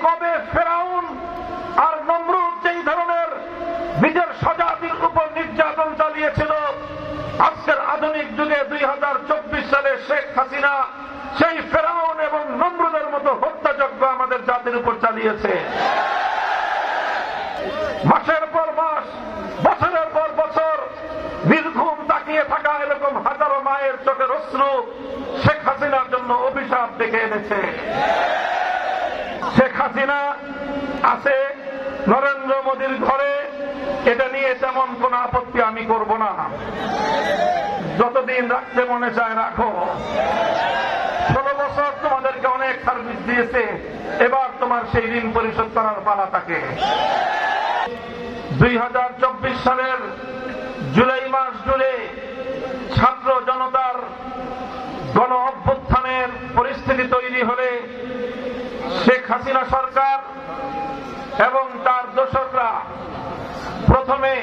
কবে ফেরাউন আর নমরুদ যেই ধরনের নিজের স্বজাতির উপর নির্যাতন চালিয়েছিল, আজকের আধুনিক যুগে 2024 সালে শেখ হাসিনা সেই ফেরাউন এবং নমরুদের মতো হত্যাযজ্ঞ আমাদের জাতির উপর চালিয়েছে। মাসের পর মাস, বছরের পর বছর নির্ঘুম তাকিয়ে থাকা এরকম হাজারো মায়ের চোখের অশ্রু শেখ হাসিনার জন্য অভিশাপ ডেকে এনেছে। শেখ হাসিনা আছে নরেন্দ্র মোদীর ঘরে, এটা নিয়ে তেমন কোন আপত্তি আমি করব না। যতদিন রাখতে মনে চায় রাখো। 16 বছর তোমাদেরকে অনেক সার্ভিস দিয়েছে, এবার তোমার সেই ঋণ পরিশোধ করার পালা থাকে। 2024 সালের জুলাই মাস জুড়ে ছাত্র জনতার গণ অভ্যুত্থানের পরিস্থিতি তৈরি হলে শেখ হাসিনা সরকার এবং তার দোসররা প্রথমে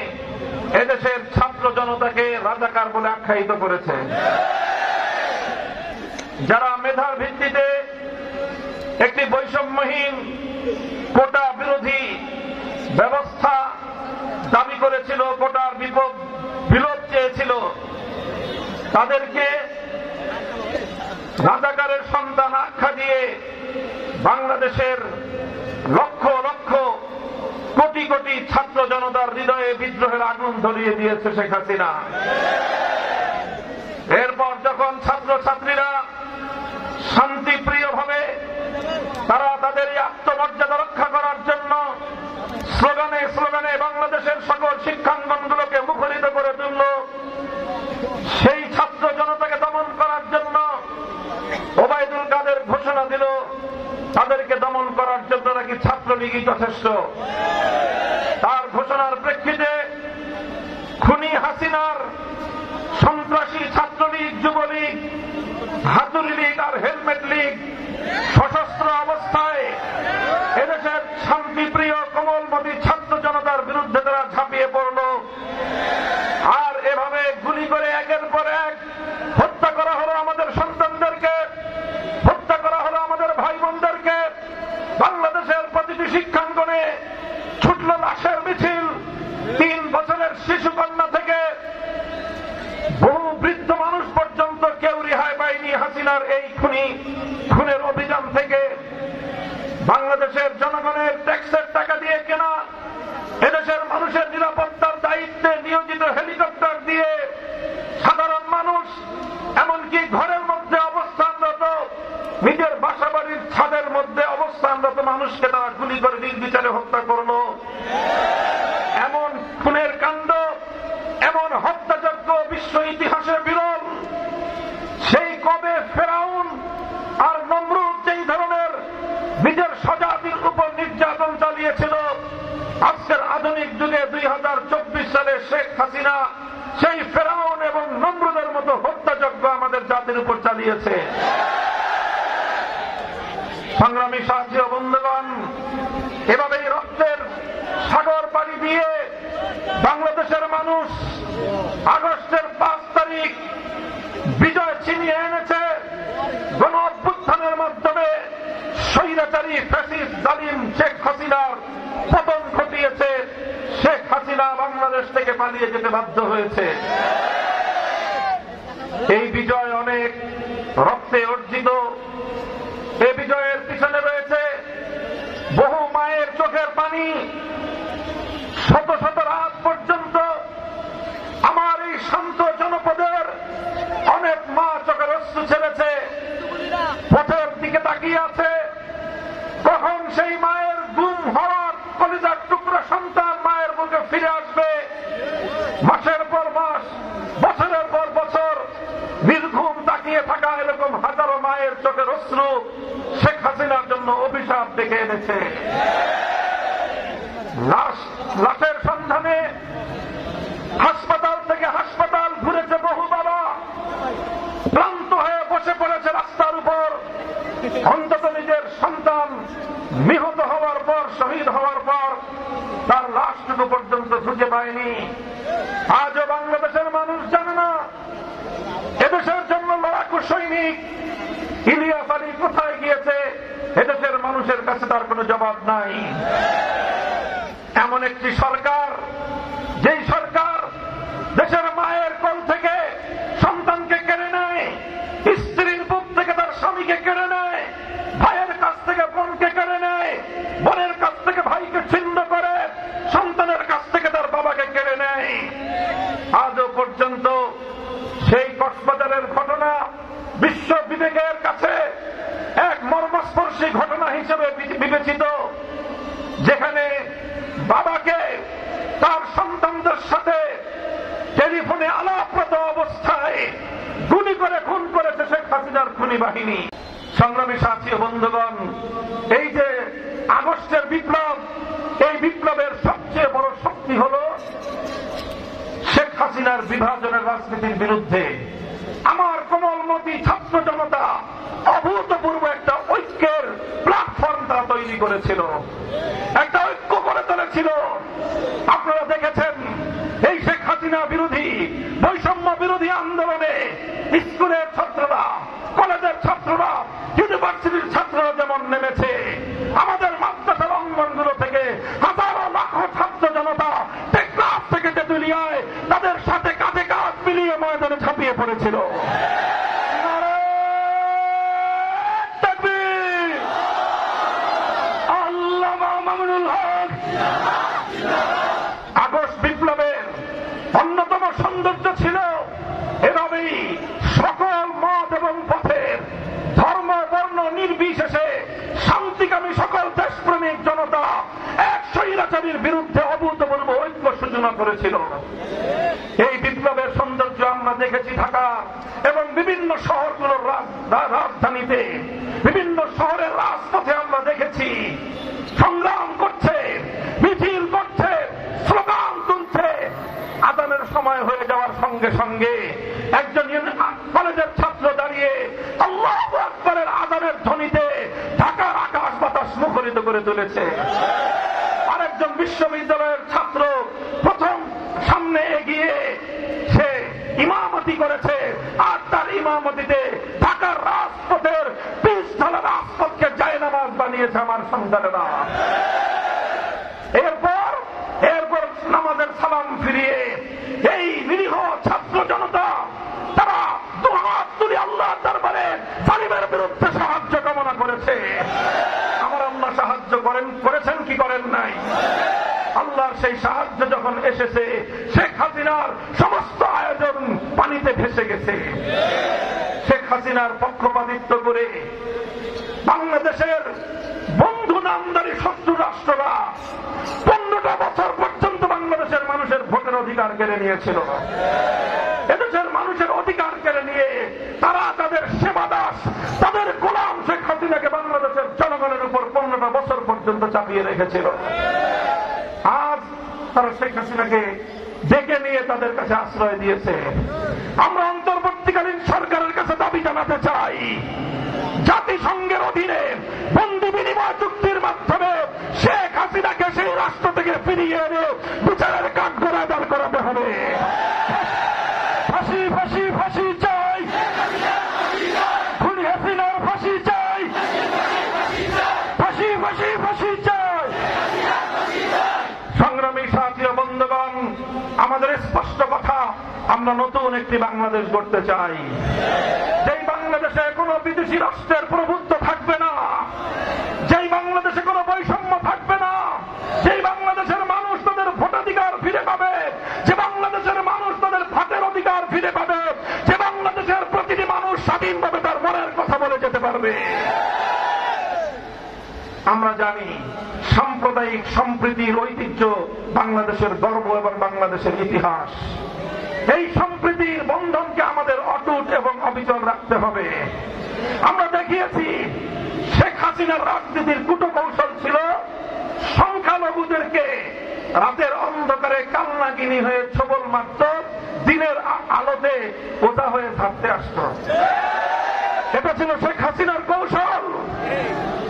এদেশের ছাত্র জনতাকে রাজাকার বলে আখ্যায়িত করেছে। যারা মেধার ভিত্তিতে একটি বৈষম্যহীন কোটা বিরোধী ব্যবস্থা দাবি করেছিল, কোটার বিলোপ চেয়েছিল, তাদেরকে রাজাকারের সন্তান আখ্যা দিয়ে বাংলাদেশের লক্ষ লক্ষ কোটি কোটি ছাত্র জনতার হৃদয়ে বিদ্রোহের আগুন ধরিয়ে দিয়েছে শেখ হাসিনা। এরপর যখন ছাত্র ছাত্রীরা শান্তিপ্রিয়ভাবে তারা তাদের আত্মমর্যাদা রক্ষা করার জন্য স্লোগানে স্লোগানে বাংলাদেশের সকল শিক্ষাঙ্গনগুলোকে মুখরিত করে তুলল, সেই ছাত্র জনতাকে দমন করার জন্য ওবায়দুল কাদের ঘোষণা দিল তাদেরকে দমন করার জন্য নাকি ছাত্রলীগই যথেষ্ট। তার ঘোষণার প্রেক্ষিতে খুনি হাসিনার সন্ত্রাসী ছাত্রলীগ, যুবলীগ, হাতুড়ি লীগ আর হেলমেট লীগ সশস্ত্র অবস্থায় এদেশের শান্তিপ্রিয় কোমলমতি ছাত্র জনতার বিরুদ্ধে তারা ঝাঁপিয়ে পড়ল। আর এভাবে গুলি করে একের পর এক হত্যা করা হলো আমাদের সন্তানদেরকে, হত্যা করা হলো আমাদের ভাই বোনদেরকে। বাংলাদেশের প্রতিটি শিক্ষাঙ্গনে ছুটল লাশের মিছিল। 3 বছরের শিশু কন্যা থেকে বহু বৃদ্ধ মানুষ পর্যন্ত কেউ রেহাই পায়নি হাসিনার এই খুনের অভিযান থেকে। বাংলাদেশের জনগণের ট্যাক্সের টাকা দিয়ে কেনা, এদেশের মানুষের নিরাপত্তার দায়িত্বে নিয়োজিত হেলিকপ্টার দিয়ে সাধারণ মানুষ, এমনকি ঘরের মধ্যে অবস্থানরত, নিজের বাসাবাড়ির ছাদের মধ্যে অবস্থানরত মানুষকে তারা গুলি করে নির্বিচারে হত্যা করল। এমন খুনের কাণ্ড, এমন হত্যাযজ্ঞ বিশ্ব ইতিহাসে বিরল। সেই কবে ফেরাউন আর নমরুদ যেই ধরনের নিজের স্বজাতির উপর নির্যাতন চালিয়েছিল, আজকের আধুনিক যুগে 2024 সালে শেখ হাসিনা সেই ফেরাউন এবং নমরুদের মতো হত্যাযজ্ঞ আমাদের জাতির উপর চালিয়েছে। সংগ্রামী সাথী ও বন্ধুগণ, এভাবেই রক্তের সাগর পাড়ি দিয়ে বাংলাদেশের মানুষ আগস্টের 5 তারিখ বিজয় ছিনিয়ে এনেছে। গণ অভ্যুত্থানের মাধ্যমে স্বৈরাচারী ফ্যাসিস্ট জালিম শেখ হাসিনার পতন ঘটিয়েছে। শেখ হাসিনা বাংলাদেশ থেকে পালিয়ে যেতে বাধ্য হয়েছে। এই বিজয় অনেক রক্তে অর্জিত। এই বিজয়ের পিছনে রয়েছে বহু মায়ের চোখের পানি। শত শত রাত পর্যন্ত আমার এই শান্ত জনপদের অনেক মা চোখের অশ্রু ছেড়েছে, পথের দিকে তাকিয়ে আছে কখন সেই মায়ের গুম হওয়ার কলিজার টুকরা সন্তান মায়ের বুকে ফিরে আসবে। মাসের পর মাস, বছরের পর বছর নির্ঘুম তাকিয়ে থাকা এরকম হাজারো মায়ের চোখের অশ্রু শেখ হাসিনার জন্য অভিশাপ ডেকে এনেছে। লাশের সন্ধানে হাসপাতাল থেকে হাসপাতাল ঘুরেছে বহু বাবা, ক্লান্ত হয়ে বসে পড়েছে রাস্তার উপর। অন্তত নিজের সন্তান নিহত হওয়ার পর, শহীদ হওয়ার পর তার লাশটুকু পর্যন্ত খুঁজে পায়নি। আজও বাংলাদেশের মানুষ জানে না এদেশের জন্য লড়াকু সৈনিক ইলিয়াস আলী কোথায় গিয়েছে। এদেশের মানুষ মানুষের কাছে তার কোনো জবাব নাই। এমন একটি সরকার, যেই সরকার দেশের মায়ের কোল থেকে সন্তানকে কেড়ে নেয়, স্ত্রীর বুক থেকে তার স্বামীকে কেড়ে নেয়, ভাইয়ের কাছ থেকে বোনকে কেড়ে নেয়, বোনের কাছ থেকে ভাইকে ছিন্ন করে, সন্তানের কাছ থেকে তার বাবাকে কেড়ে নেয়। আজও পর্যন্ত সেই কক্সবাজারের ঘটনা বিশ্ব বিবেকের কাছে এক মর্মস্পর্শী ঘটনা হিসেবে বিবেচিত, যেখানে বাবাকে তার সন্তানদের সাথে টেলিফোনে আলাপরত অবস্থায় গুলি করে খুন করেছে শেখ হাসিনার খুনি বাহিনী। সংগ্রামী সাথী ও বন্ধুগণ, এই যে আগস্টের বিপ্লব, এই বিপ্লবের সবচেয়ে বড় শক্তি হল শেখ হাসিনার বিভাজনের রাজনীতির বিরুদ্ধে আমার কোমলমতি ছাত্র জনতা অভূতপূর্ব একটা ঐক্যের প্ল্যাটফর্ম তারা তৈরি করেছিল, একটা ঐক্য করে তুলেছিল। আপনারা দেখেছেন এই শেখ হাসিনা বিরোধী, বৈষম্য বিরোধী আন্দোলনে স্কুলের ছাত্ররা, কলেজের ছাত্ররা, ইউনিভার্সিটির ছাত্ররা যেমন নেমেছে, আমাদের মাদ্রাসার অঙ্গনগুলো থেকে হাজারো লাখো ছাত্র জনতা টেকনাফ থেকে তেঁতুলিয়ায় তাদের সাথে কাঁধে কাঁধ মিলিয়ে ময়দানে ঝাঁপিয়ে পড়েছিল। আগস্ট বিপ্লবের অন্যতম সৌন্দর্য ছিল এভাবেই সকল মত এবং পথের, ধর্ম বর্ণ নির্বিশেষে শান্তিকামী সকল দেশপ্রেমিক জনতা এক স্বৈরাচারীর বিরুদ্ধে অভূতপূর্ব ঐক্য সূচনা করেছিল। এই বিপ্লবের সৌন্দর্য আমরা দেখেছি ঢাকা এবং বিভিন্ন শহরগুলোর রাজধানীতে, বিভিন্ন শহরের রাজপথে আমরা দেখেছি সংগ্রাম করছে, মিছিল করছে, স্লোগান তুলছে। আজানের সময় হয়ে যাওয়ার সঙ্গে সঙ্গে একজন কলেজের ছাত্র দাঁড়িয়ে আল্লাহু আকবারের আজানের ধ্বনিতে ঢাকার আকাশ বাতাস মুখরিত করে তুলেছে। আরেকজন বিশ্ববিদ্যালয়ের ছাত্র প্রথম সামনে এগিয়ে সে ইমামতি করেছে, আর তার ইমামতিতে ঢাকার রাজপথের পিচ ঢালা রাজপথকে জায়নামাজ বানিয়েছে আমার সন্তানেরা। এরপর নামাজের সালাম ফিরিয়ে এই নিরীহ ছাত্র জনতা তারা দুহাত তুলে আল্লাহর দরবারে জালিমের বিরুদ্ধে সাহায্য কামনা করেছে। আমার আল্লাহ সাহায্য করেছেন কি করেন নাই? আল্লাহর সেই সাহায্য যখন এসেছে, শেখ হাসিনার সমস্ত আয়োজন পানিতে ভেসে গেছে। শেখ হাসিনার পক্ষপাতিত্ব করে বাংলাদেশের বন্ধু নামদারি শত্রু রাষ্ট্ররা 15টা বছর পর্যন্ত বাংলাদেশের মানুষের ভোটের অধিকার কেড়ে নিয়েছিল। এদেশের মানুষের অধিকার কেড়ে নিয়ে তারা তাদের সেবাদাস, তাদের গোলাম শেখ হাসিনাকে বাংলাদেশের জনগণের উপর 15টা বছর পর্যন্ত চাপিয়ে রেখেছিল। আজ তারা শেখ হাসিনাকে ডেকে নিয়ে তাদের কাছে আশ্রয় দিয়েছে। আমরা অন্তর্বর্তীকালীন সরকারের কাছে দাবি জানাতে চাই, জাতিসংঘের অধীনে বন্দি বিনিময় চুক্তির মাধ্যমে শেখ হাসিনাকে সেই রাষ্ট্র থেকে ফিরিয়ে এনে বিচারের কাঠগড়ায় দাঁড় করাতে হবে। ফাঁসি ফাঁসি ফাঁসি চাই, খুনি হাসিনার ফাঁসি চাই, ফাঁসি ফাঁসি ফাঁসি চাই। সংগ্রামী সাথী ও বন্ধুগণ, আমাদের স্পষ্ট কথা, আমরা নতুন একটি বাংলাদেশ গড়তে চাই, যেই বাংলাদেশে কোন বিদেশি রাষ্ট্রের প্রভুত্ব থাকবে না, যেই বাংলাদেশে কোন বৈষম্য থাকবে না, যেই বাংলাদেশের মানুষ তাদের ভোটাধিকার ফিরে পাবে, যে বাংলাদেশের মানুষ তাদের ভাতের অধিকার ফিরে পাবে, যে বাংলাদেশের প্রতিটি মানুষ স্বাধীনভাবে তার মনের কথা বলে যেতে পারবে। আমরা জানি সাম্প্রদায়িক সম্প্রীতির ঐতিহ্য বাংলাদেশের গর্ব এবং বাংলাদেশের ইতিহাস। এই সম্প্রীতির বন্ধনকে আমাদের অটুট এবং অবিচল রাখতে হবে। আমরা দেখিয়েছি শেখ হাসিনার রাজনীতির কূটকৌশল ছিল সংখ্যালঘুদেরকে রাতের অন্ধকারে কালনাগিনী হয়ে ছবল মারত, দিনের আলোতে ওঝা হয়ে থাকতে আসত। এটা ছিল শেখ হাসিনার কৌশল।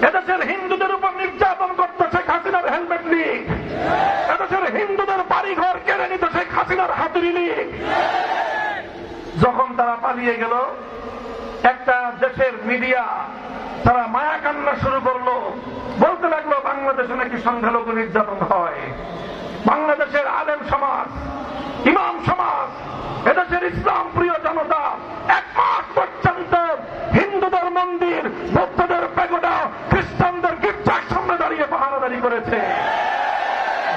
এদেশের হিন্দুদের উপর নির্যাতন করত শেখ হাসিনার হেলমেট লীগ, এদেশের হিন্দুদের বাড়িঘর কেড়ে নিত শেখ হাসিনার হাতুড়ি লীগ। যখন তারা পালিয়ে গেল, একটা দেশের মিডিয়া তারা মায়া কান্না শুরু করলো, বাংলাদেশে নাকি সংখ্যালঘু নির্যাতন হয়। বাংলাদেশের আলেম সমাজ, ইমাম সমাজ, এদেশের ইসলাম প্রিয় জনতা 1 মাস পর্যন্ত হিন্দুদের মন্দির, বৌদ্ধদের প্যাগোডা, খ্রিস্টানদের গির্জার সামনে দাঁড়িয়ে পাহারাদারি করেছে।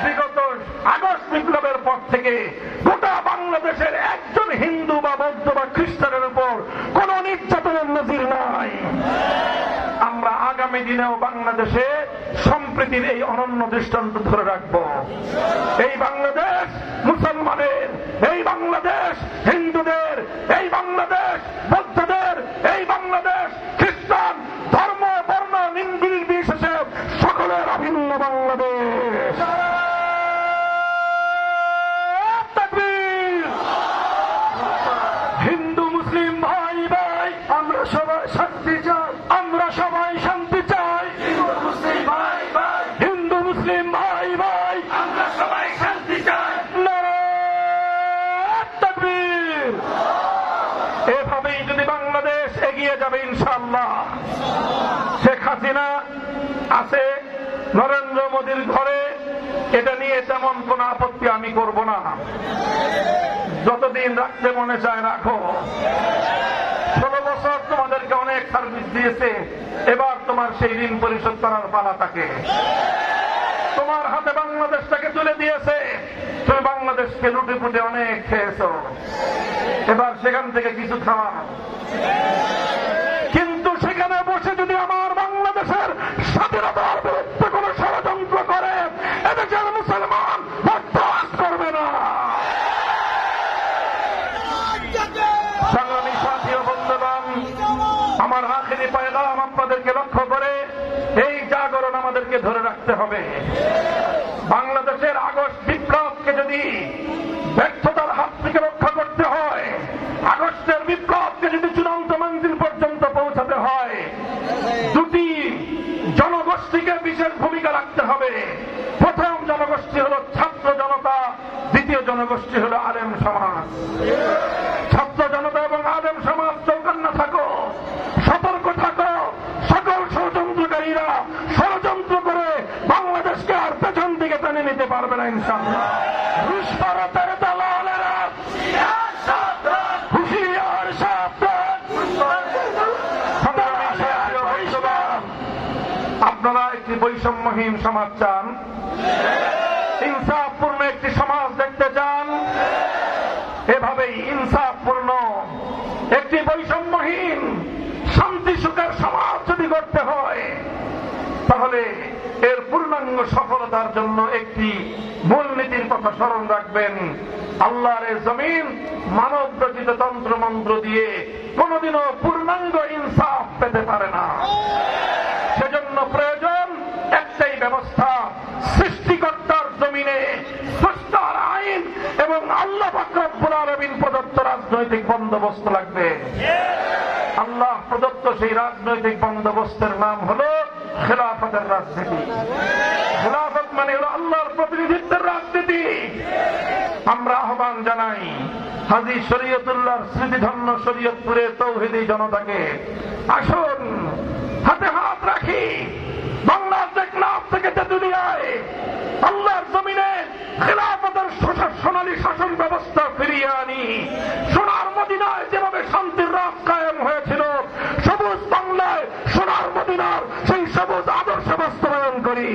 বিগত আগস্ট বিপ্লবের পর থেকে গোটা বাংলাদেশের একজন হিন্দু বা বৌদ্ধ বা খ্রিস্টানের উপর কোন নির্যাতনের নজির নাই। আমরা আগামী দিনেও বাংলাদেশে সম্প্রীতির এই অনন্য দৃষ্টান্ত ধরে রাখব। এই বাংলাদেশ মুসলমানের, এই বাংলাদেশ হিন্দুদের, এই বাংলাদেশ বৌদ্ধদের, এই বাংলাদেশ খ্রিস্টান, ধর্ম বর্ণ নির্বিশেষে সকলের অভিন্ন বাংলাদেশ। হিন্দু মুসলিম ভাই ভাই, আমরা সবাই শান্তি চাই, আমরা সবাই শান্তি চাই। হিন্দু মুসলিম ভাই ভাই, হিন্দু মুসলিম ভাই ভাই, আমরা সবাই শান্তি চাই। নারায়ে তাকবীর। এভাবেই যদি বাংলাদেশ এগিয়ে যাবে ইনশাআল্লাহ। শেখ হাসিনা আছে নরেন্দ্র মোদীর ঘরে, এটা নিয়ে তেমন কোন আপত্তি আমি করব না। যতদিন রাখতে মনে চায় রাখো। 16 বছর তোমাদেরকে অনেক সার্ভিস দিয়েছে, এবার তোমার সেই ঋণ পরিশোধ করার পালা থাকে। তোমার হাতে বাংলাদেশটাকে তুলে দিয়েছে, তুমি বাংলাদেশকে লুটে পুটে অনেক খেয়েছ, এবার সেখান থেকে কিছু খাওয়া। কিন্তু সেখানে বসে যদি আমার বাংলাদেশের স্বাধীনতার বিরুদ্ধে কোন ষড়যন্ত্র করে, এদেশের মুসলমান বরদাস্ত করবে না। সংগ্রামী সাথী ও বন্ধুগণ, আমার আখেরি পয়গাম আপনাদেরকে লক্ষ্য করে, এই জাগরণ আমাদেরকে ধরে রাখতে হবে। বাংলাদেশের আগস্ট বিপ্লবকে যদি ব্যর্থতার হাত থেকে রক্ষা করতে হয়, আগস্টের বিপ্লবকে যদি চূড়ান্ত মঞ্জিল পর্যন্ত পৌঁছাতে হয়, দুটি জনগোষ্ঠীকে বিশেষ ভূমিকা রাখতে হবে। প্রথম জনগোষ্ঠী হল ছাত্র জনতা, দ্বিতীয় জনগোষ্ঠী হল আলেম সমাজ। ছাত্র জনতা এবং আলেম সমাজ চৌকান্না থাকো, সতর্ক থাকো। সকল ষড়যন্ত্রকারীরা ষড়যন্ত্র করে বাংলাদেশকে আর পেছন দিকে টেনে নিতে পারবে না ইনশাআল্লাহ। রুশ ভারতের দালালেরা হুঁশিয়ার সাবধান। আপনারা একটি বৈষম্যহীন সমাজ চান, ইনসাফপূর্ণ একটি সমাজ দেখতে চান। এভাবেই ইনসাফপূর্ণ একটি বৈষম্যহীন শান্তি সুখের সমাজ যদি করতে হয়, তাহলে এর পূর্ণাঙ্গ সফলতার জন্য একটি মূলনীতির কথা স্মরণ রাখবেন। আল্লাহর এই জমিন মানব রচিত তন্ত্র মন্ত্র দিয়ে কোনদিনও পূর্ণাঙ্গ ইনসাফ পেতে পারে না। সেজন্য প্রয়োজন একটাই ব্যবস্থা, সৃষ্টিকর্তার জমিনে স্রষ্টার আইন এবং আল্লাহ পাক রব্বুল আলামিন প্রদত্ত রাজনৈতিক বন্দোবস্ত লাগবে। আল্লাহ প্রদত্ত সেই রাজনৈতিক বন্দোবস্তের নাম হলো খেলাফতের রাজনীতি। খেলাফত মানে হলো আল্লাহর প্রতিনিধিত্বের রাজনীতি। আমরা আহ্বান জানাই হাজী শরীয়তুল্লাহর স্মৃতিধন্য শরীয়তপুরের তৌহিদি জনতাকে, আসুন হাতে হাত রাখি, বাংলার টেকনাফ থেকে তেঁতুলিয়ায় আল্লাহর জমিনে খেলাফতের সোনালী শাসন ব্যবস্থা ফিরিয়ে আনি। সোনার মদিনায় যেভাবে শান্তির রাত কায়েম হয়েছিল, সবুজ বাংলায় সোনার মদিনার সেই সবুজ আদর্শ বাস্তবায়ন করি।